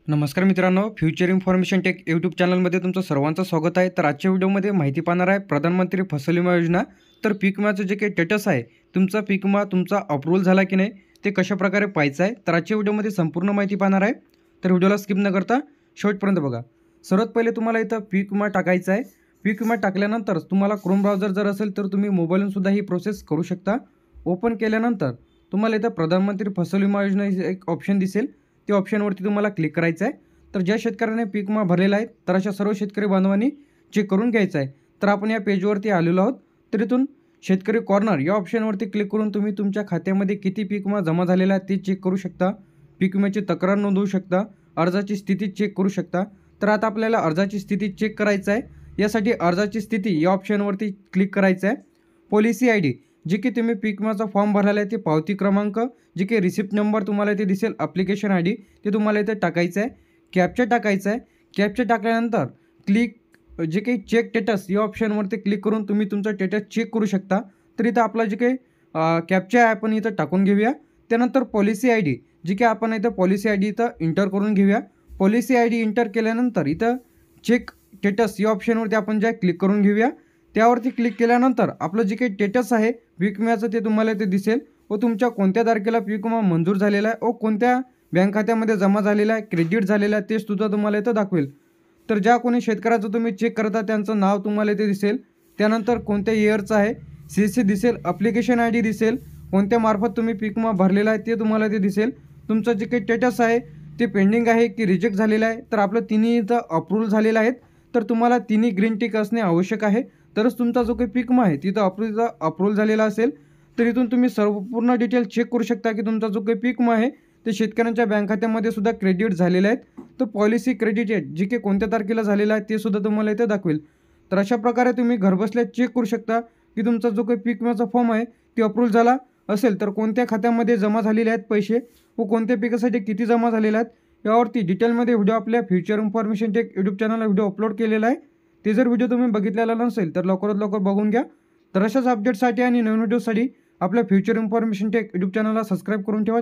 नमस्कार मित्रांनो, future information take YouTube चॅनलमध्ये तुमचं सर्वांचं स्वागत आहे. तर आजच्या व्हिडिओमध्ये माहिती पाहणार आहे प्रधानमंत्री फसल विमा योजना. तर पीक विम्याचं जे काही स्टेटस आहे, तुमचा पीक विमा तुमचा अप्रूव्हल झाला की नाही ते कशाप्रकारे पाहायचं आहे, तर आजच्या व्हिडिओमध्ये संपूर्ण माहिती पाहणार आहे. तर व्हिडिओला स्किप न करता शेवटपर्यंत बघा. सर्वात पहिले तुम्हाला इथं पीक विमा टाकायचा आहे. पीक विमा टाकल्यानंतर तुम्हाला क्रोम ब्राउझर जर असेल तर तुम्ही मोबाईलवरून सुद्धा ही प्रोसेस करू शकता. ओपन केल्यानंतर तुम्हाला इथं प्रधानमंत्री फसल विमा योजना एक ऑप्शन दिसेल. त्या ऑप्शनवरती तुम्हाला क्लिक करायचं आहे. तर ज्या शेतकऱ्याने पीक विमा भरलेला आहे तर अशा सर्व शेतकरी बांधवांनी चेक करून घ्यायचं आहे. तर आपण या पेजवरती आलेलो आहोत. तर इथून शेतकरी कॉर्नर या ऑप्शनवरती क्लिक करून तुम्ही तुमच्या खात्यामध्ये किती पीक विमा जमा झालेला आहे ते चेक करू शकता. पीक विम्याची तक्रार नोंदवू शकता. अर्जाची स्थिती चेक करू शकता. तर आता आपल्याला अर्जाची स्थिती चेक करायचं आहे. यासाठी अर्जाची स्थिती या ऑप्शनवरती क्लिक करायचं आहे. पॉलिसी आय डी जे की तुम्ही पीक विमाचा फॉर्म भरलेला आहे ते पावती क्रमांक जे काही रिसिप्ट नंबर तुम्हाला इथे दिसेल ॲप्लिकेशन आय डी ते तुम्हाला इथे टाकायचं आहे. कॅप्चा टाकायचा आहे. कॅप्चा टाकल्यानंतर क्लिक जे काही चेक स्टेटस या ऑप्शनवरती क्लिक करून तुम्ही तुमचा स्टेटस चेक करू शकता. तर इथं आपला जे काही कॅप्चा आहे आपण इथं टाकून घेऊया. त्यानंतर पॉलिसी आय डी जी काही आपण इथं पॉलिसी आय डी इथं इंटर करून घेऊया. पॉलिसी आय डी इंटर केल्यानंतर इथं चेक स्टेटस या ऑप्शनवरती आपण जे क्लिक करून घेऊया. त्यावरती क्लिक केल्यानंतर आपलं जे काही स्टेटस आहे पीक विम्याचं ते तुम्हाला इथे दिसेल व तुमच्या कोणत्या तारखेला पीक विमा मंजूर झालेला आहे व कोणत्या बँक खात्यामध्ये जमा झालेला आहे, क्रेडिट झालेला आहे ते सुद्धा तुम्हाला इथं दाखवेल. तर ज्या कोणी शेतकऱ्याचं तुम्ही चेक करता त्यांचं नाव तुम्हाला इथे दिसेल. त्यानंतर कोणत्या इयरचं आहे CC दिसेल, ॲप्लिकेशन आय डी दिसेल, कोणत्या मार्फत तुम्ही पीक विमा भरलेला आहे ते तुम्हाला इथे दिसेल. तुमचं जे काही स्टेटस आहे ते पेंडिंग आहे की रिजेक्ट झालेलं आहे. तर आपलं तिन्ही इथं अप्रूव्हल झालेलं आहेत. तर तुम्हाला तिन्ही ग्रीन टिक असणे आवश्यक आहे. तरच तुमचा जो काही पीक विमा आहे तिथं अप्रूव्हल झालेला असेल. तर इथून तुम्ही सर्व पूर्ण डिटेल चेक करू शकता की तुमचा जो काही पीक विमा आहे ते शेतकऱ्यांच्या बँक खात्यामध्ये सुद्धा क्रेडिट झालेले आहेत. तर पॉलिसी क्रेडिटेड जे काही कोणत्या तारखेला झालेलं आहे ते सुद्धा तुम्हाला इथे दाखवेल. तर अशा प्रकारे तुम्ही घरबसल्या चेक करू शकता की तुमचा जो काही पीक विम्याचा फॉर्म आहे ते अप्रूव्हल झाला असेल तर कोणत्या खात्यामध्ये जमा झालेले आहेत पैसे व कोणत्या पिकासाठी किती जमा झालेले आहेत यावरती डिटेलमध्ये व्हिडिओ आपल्या फ्युचर इन्फॉर्मेशन टेक यूट्यूब चॅनलला व्हिडिओ अपलोड केलेला आहे. ते जर व्हिडिओ तुम्ही बघितलेला नसेल तर लवकरात लवकर बघून घ्या. तर अशाच अपडेटसाठी आणि नवीन व्हिडिओसाठी आपल्या फ्युचर इन्फॉर्मेशन टेक यूट्यूब चॅनलला सबस्क्राईब करून ठेवा.